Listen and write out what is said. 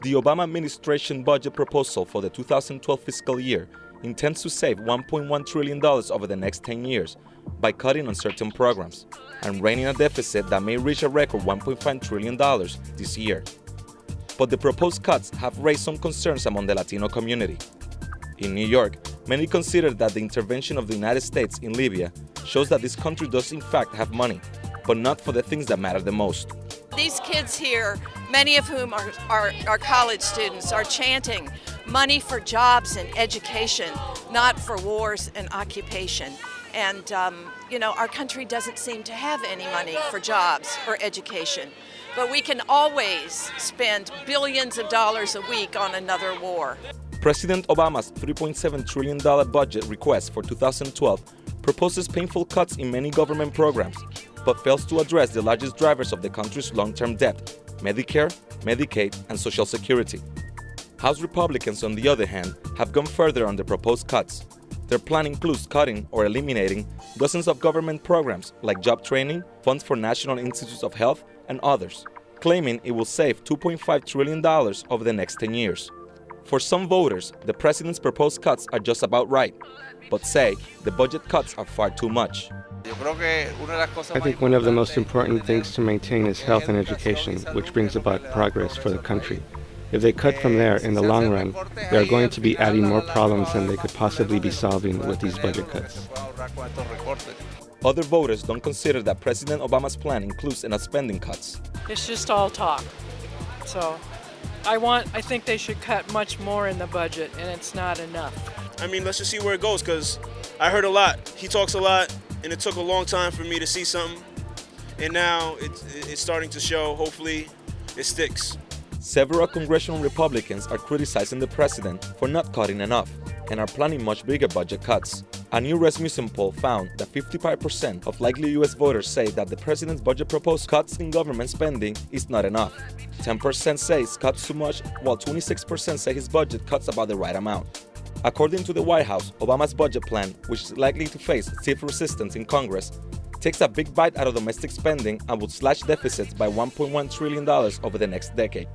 The Obama administration budget proposal for the 2012 fiscal year intends to save $1.1 trillion over the next 10 years by cutting on certain programs and reining a deficit that may reach a record $1.5 trillion this year. But the proposed cuts have raised some concerns among the Latino community. In New York, many consider that the intervention of the United States in Libya shows that this country does in fact have money, but not for the things that matter the most. These kids here, many of whom are college students, are chanting money for jobs and education, not for wars and occupation. And, our country doesn't seem to have any money for jobs or education. But we can always spend billions of dollars a week on another war. President Obama's $3.7 trillion budget request for 2012 proposes painful cuts in many government programs, but fails to address the largest drivers of the country's long-term debt: Medicare, Medicaid, and Social Security. House Republicans, on the other hand, have gone further on the proposed cuts. Their plan includes cutting or eliminating dozens of government programs like job training, funds for National Institutes of Health, and others, claiming it will save $2.5 trillion over the next 10 years. For some voters, the president's proposed cuts are just about right, but say the budget cuts are far too much. I think one of the most important things to maintain is health and education, which brings about progress for the country. If they cut from there in the long run, they are going to be adding more problems than they could possibly be solving with these budget cuts. Other voters don't consider that President Obama's plan includes enough spending cuts. It's just all talk. So I think they should cut much more in the budget, and it's not enough. I mean, let's just see where it goes, because I heard a lot. He talks a lot, and it took a long time for me to see something. And now it's starting to show. Hopefully, it sticks. Several congressional Republicans are criticizing the president for not cutting enough and are planning much bigger budget cuts. A new Rasmussen poll found that 55% of likely U.S. voters say that the president's budget proposed cuts in government spending is not enough. 10% say it's cuts too much, while 26% say his budget cuts about the right amount. According to the White House, Obama's budget plan, which is likely to face stiff resistance in Congress, takes a big bite out of domestic spending and would slash deficits by $1.1 trillion over the next decade.